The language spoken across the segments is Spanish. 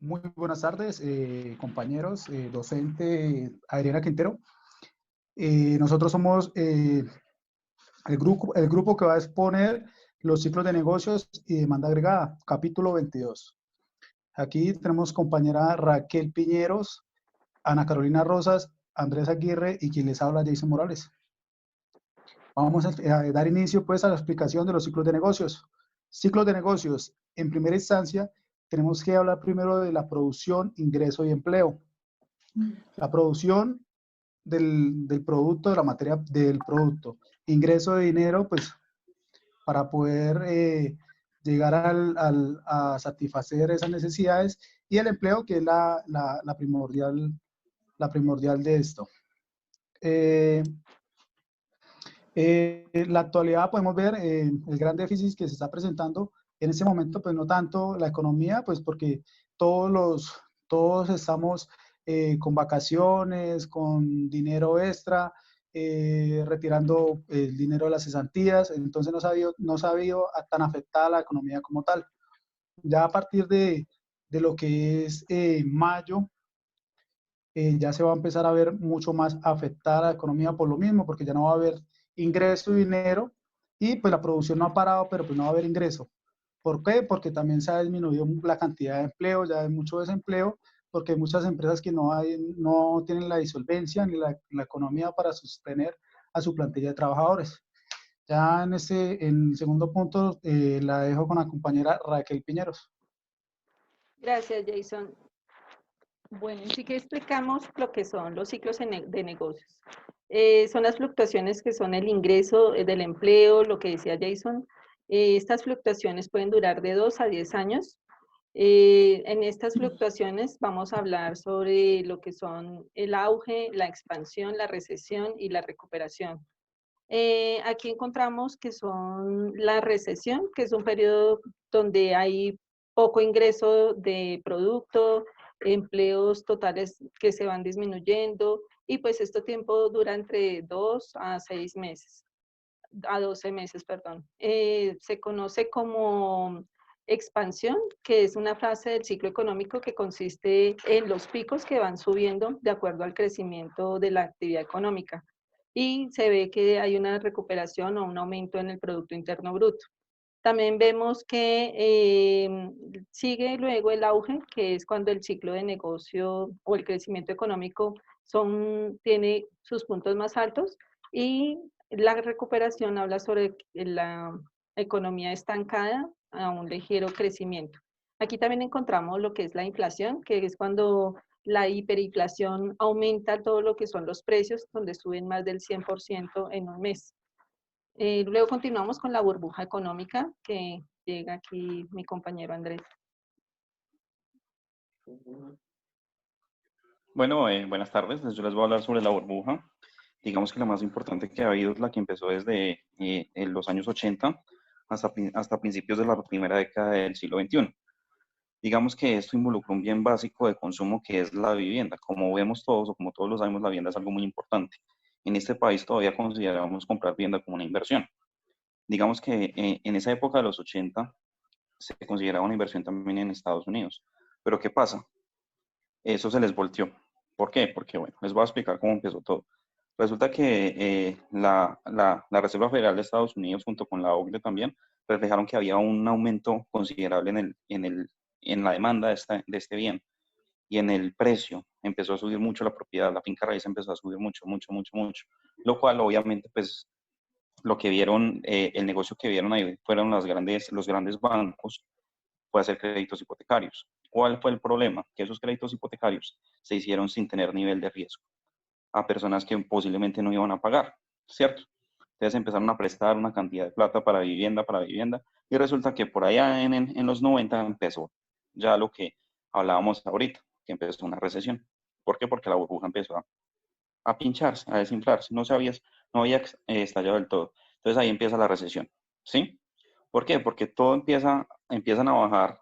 Muy buenas tardes, compañeros, docente Adriana Quintero. Nosotros somos el grupo que va a exponer los ciclos de negocios y demanda agregada, capítulo 22. Aquí tenemos compañera Raquel Piñeros, Ana Carolina Rosas, Andrés Aguirre y quien les habla, Jason Morales. Vamos a dar inicio pues a la explicación de los ciclos de negocios. Ciclos de negocios. En primera instancia, tenemos que hablar primero de la producción, ingreso y empleo. La producción del producto, de la materia del producto. Ingreso de dinero, pues, para poder llegar a satisfacer esas necesidades. Y el empleo, que es la primordial de esto. En la actualidad podemos ver el gran déficit que se está presentando en este momento, pues no tanto la economía, pues porque todos estamos con vacaciones, con dinero extra, retirando el dinero de las cesantías, entonces no se ha habido tan afectada la economía como tal. Ya a partir de lo que es mayo, ya se va a empezar a ver mucho más afectada la economía por lo mismo, porque ya no va a haber ingreso y dinero, y pues la producción no ha parado, pero pues no va a haber ingreso. ¿Por qué? Porque también se ha disminuido la cantidad de empleo, ya hay mucho desempleo, porque hay muchas empresas que no tienen la disolvencia ni la economía para sostener a su plantilla de trabajadores. Ya en el segundo punto, la dejo con la compañera Raquel Piñeros. Gracias, Jason. Bueno, sí que explicamos lo que son los ciclos de negocios. Son las fluctuaciones que son el ingreso del empleo, lo que decía Jason. Estas fluctuaciones pueden durar de 2 a 10 años. En estas fluctuaciones vamos a hablar sobre lo que son el auge, la expansión, la recesión y la recuperación. Aquí encontramos que son la recesión, que es un periodo donde hay poco ingreso de producto, empleos totales que se van disminuyendo, y pues este tiempo dura entre 2 a 6 meses, a 12 meses, perdón. Se conoce como expansión, que es una fase del ciclo económico que consiste en los picos que van subiendo de acuerdo al crecimiento de la actividad económica, y se ve que hay una recuperación o un aumento en el Producto Interno Bruto. También vemos que sigue luego el auge, que es cuando el ciclo de negocio o el crecimiento económico tiene sus puntos más altos, y la recuperación habla sobre la economía estancada a un ligero crecimiento. Aquí también encontramos lo que es la inflación, que es cuando la hiperinflación aumenta todo lo que son los precios, donde suben más del 100% en un mes. Luego continuamos con la burbuja económica, que llega aquí mi compañero Andrés. Bueno, buenas tardes. Yo les voy a hablar sobre la burbuja. Digamos que la más importante que ha habido es la que empezó desde los años 80 hasta principios de la primera década del siglo XXI. Digamos que esto involucra un bien básico de consumo que es la vivienda. Como vemos todos, o como todos lo sabemos, la vivienda es algo muy importante. En este país todavía consideramos comprar vivienda como una inversión. Digamos que en esa época de los 80 se consideraba una inversión también en Estados Unidos. Pero ¿qué pasa? Eso se les volteó. ¿Por qué? Porque, bueno, les voy a explicar cómo empezó todo. Resulta que la Reserva Federal de Estados Unidos, junto con la OCDE también, reflejaron que había un aumento considerable en la demanda de este bien, y en el precio empezó a subir mucho la propiedad, la finca raíz empezó a subir mucho, mucho, mucho, mucho, lo cual obviamente pues lo que vieron, el negocio que vieron ahí fueron los grandes bancos, fue hacer créditos hipotecarios. ¿Cuál fue el problema? Que esos créditos hipotecarios se hicieron sin tener nivel de riesgo a personas que posiblemente no iban a pagar, ¿cierto? Entonces empezaron a prestar una cantidad de plata para vivienda, y resulta que por allá en los 90 empezó ya lo que hablábamos ahorita, que empezó una recesión. ¿Por qué? Porque la burbuja empezó a pincharse, a desinflarse, no había estallado del todo. Entonces ahí empieza la recesión, ¿sí? ¿Por qué? Porque todo empiezan a bajar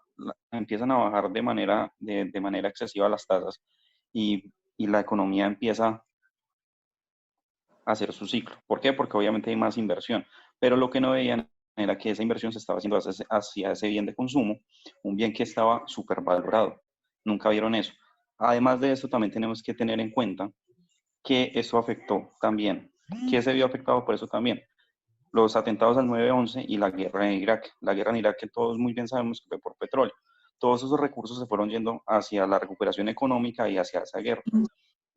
de manera excesiva las tasas, y la economía empieza a hacer su ciclo. ¿Por qué? Porque obviamente hay más inversión. Pero lo que no veían era que esa inversión se estaba haciendo hacia ese bien de consumo, un bien que estaba supervalorado. Nunca vieron eso. Además de eso, también tenemos que tener en cuenta que eso afectó también. ¿Qué se vio afectado por eso también? Los atentados al 9/11 y la guerra en Irak. La guerra en Irak, que todos muy bien sabemos que fue por petróleo. Todos esos recursos se fueron yendo hacia la recuperación económica y hacia esa guerra.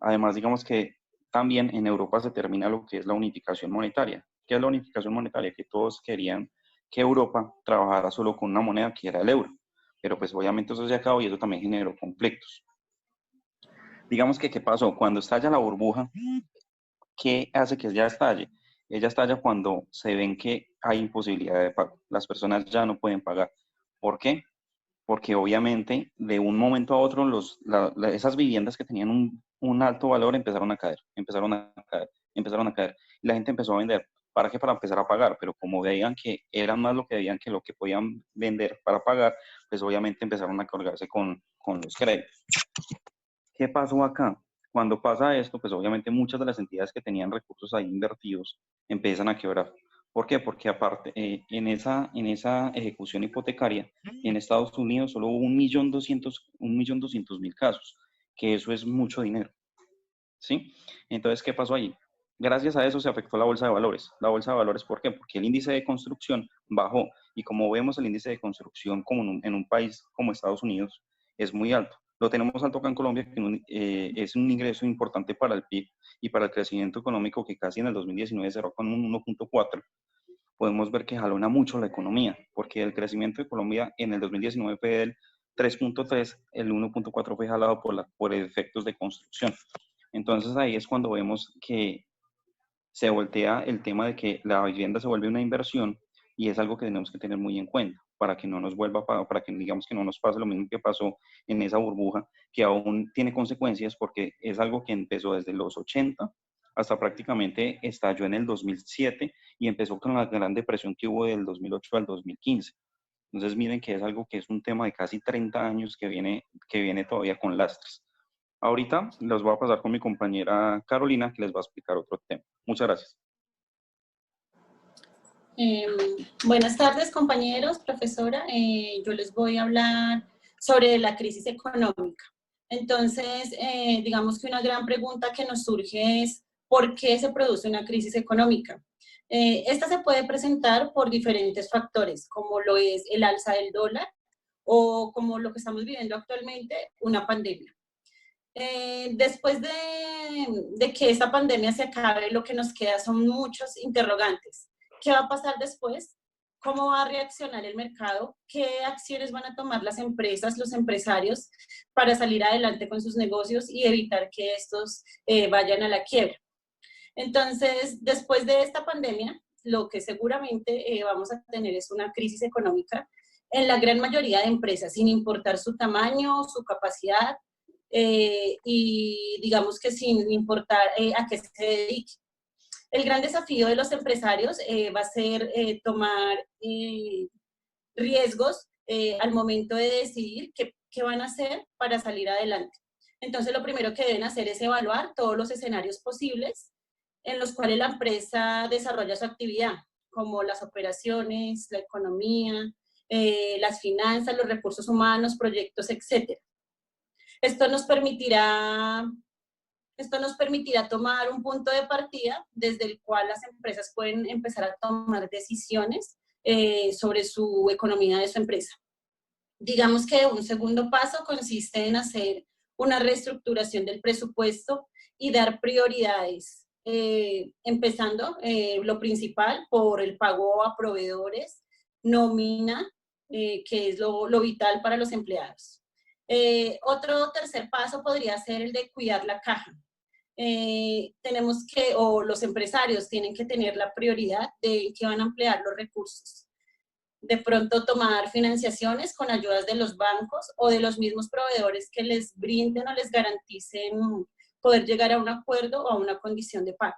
Además, digamos que también en Europa se termina lo que es la unificación monetaria. ¿Qué es la unificación monetaria? Que todos querían que Europa trabajara solo con una moneda que era el euro. Pero pues obviamente eso se acabó y eso también generó conflictos. Digamos que, ¿qué pasó? Cuando estalla la burbuja, ¿qué hace que ella estalle? Ella estalla cuando se ven que hay imposibilidad de pago. Las personas ya no pueden pagar. ¿Por qué? Porque obviamente de un momento a otro esas viviendas que tenían un alto valor empezaron a caer, empezaron a caer, empezaron a caer. Y la gente empezó a vender. ¿Para qué? Para empezar a pagar. Pero como veían que eran más lo que veían que lo que podían vender para pagar, pues obviamente empezaron a colgarse con los créditos. ¿Qué pasó acá? Cuando pasa esto, pues obviamente muchas de las entidades que tenían recursos ahí invertidos empiezan a quebrar. ¿Por qué? Porque aparte, en esa ejecución hipotecaria, en Estados Unidos solo hubo 1.200.000 casos, que eso es mucho dinero, ¿sí? Entonces, ¿qué pasó ahí? Gracias a eso se afectó la bolsa de valores. La bolsa de valores, ¿por qué? Porque el índice de construcción bajó y como vemos el índice de construcción como en un país como Estados Unidos es muy alto. Lo tenemos alto acá en Colombia, que es un ingreso importante para el PIB y para el crecimiento económico que casi en el 2019 cerró con un 1.4. Podemos ver que jalona mucho la economía, porque el crecimiento de Colombia en el 2019 fue del 3.3, el 1.4 fue jalado por efectos de construcción. Entonces ahí es cuando vemos que se voltea el tema de que la vivienda se vuelve una inversión y es algo que tenemos que tener muy en cuenta para que no nos vuelva, para que digamos que no nos pase lo mismo que pasó en esa burbuja, que aún tiene consecuencias porque es algo que empezó desde los 80 hasta prácticamente estalló en el 2007 y empezó con la gran depresión que hubo del 2008 al 2015. Entonces miren que es algo que es un tema de casi 30 años que viene todavía con lastres. Ahorita los voy a pasar con mi compañera Carolina, que les va a explicar otro tema. Muchas gracias. Buenas tardes, compañeros, profesora. Yo les voy a hablar sobre la crisis económica. Entonces, digamos que una gran pregunta que nos surge es, ¿por qué se produce una crisis económica? Esta se puede presentar por diferentes factores, como lo es el alza del dólar o como lo que estamos viviendo actualmente, una pandemia. Después de que esta pandemia se acabe, lo que nos queda son muchos interrogantes. ¿Qué va a pasar después? ¿Cómo va a reaccionar el mercado? ¿Qué acciones van a tomar las empresas, los empresarios para salir adelante con sus negocios y evitar que estos vayan a la quiebra? Entonces, después de esta pandemia, lo que seguramente vamos a tener es una crisis económica en la gran mayoría de empresas, sin importar su tamaño, su capacidad, y digamos que sin importar a qué se dedique. El gran desafío de los empresarios va a ser tomar riesgos al momento de decidir qué van a hacer para salir adelante. Entonces, lo primero que deben hacer es evaluar todos los escenarios posibles en los cuales la empresa desarrolla su actividad, como las operaciones, la economía, las finanzas, los recursos humanos, proyectos, etc. Esto nos permitirá tomar un punto de partida desde el cual las empresas pueden empezar a tomar decisiones sobre su economía de su empresa. Digamos que un segundo paso consiste en hacer una reestructuración del presupuesto y dar prioridades, empezando lo principal por el pago a proveedores, nómina, que es lo vital para los empleados. Otro tercer paso podría ser el de cuidar la caja. Los empresarios tienen que tener la prioridad de que van a emplear los recursos. De pronto tomar financiaciones con ayudas de los bancos o de los mismos proveedores que les brinden o les garanticen poder llegar a un acuerdo o a una condición de pago.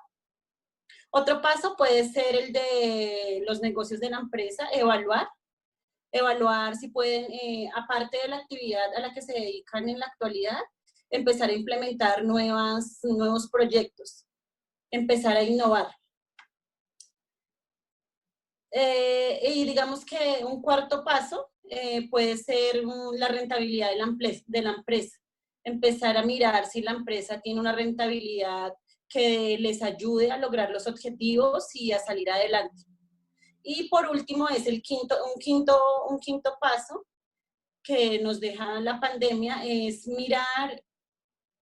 Otro paso puede ser el de los negocios de la empresa, evaluar si pueden, aparte de la actividad a la que se dedican en la actualidad, empezar a implementar nuevos proyectos, empezar a innovar. Y digamos que un cuarto paso puede ser la rentabilidad de la empresa. Empezar a mirar si la empresa tiene una rentabilidad que les ayude a lograr los objetivos y a salir adelante. Y por último es un quinto paso que nos deja la pandemia, es mirar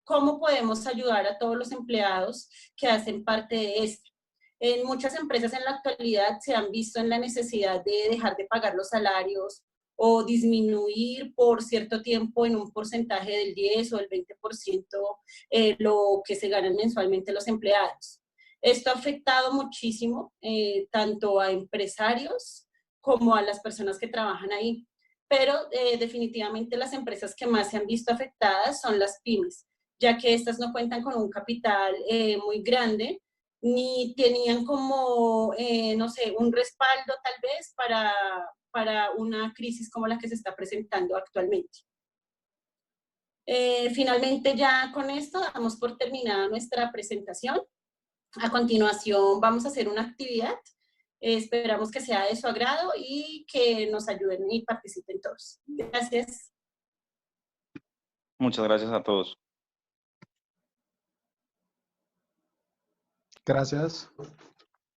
cómo podemos ayudar a todos los empleados que hacen parte de esto. En muchas empresas en la actualidad se han visto en la necesidad de dejar de pagar los salarios o disminuir por cierto tiempo en un porcentaje del 10 o del 20% lo que se ganan mensualmente los empleados. Esto ha afectado muchísimo tanto a empresarios como a las personas que trabajan ahí. Pero definitivamente las empresas que más se han visto afectadas son las pymes, ya que estas no cuentan con un capital muy grande, ni tenían como, no sé, un respaldo tal vez para una crisis como la que se está presentando actualmente. Finalmente ya con esto damos por terminada nuestra presentación. A continuación vamos a hacer una actividad. Esperamos que sea de su agrado y que nos ayuden y participen todos. Gracias. Muchas gracias a todos. Gracias.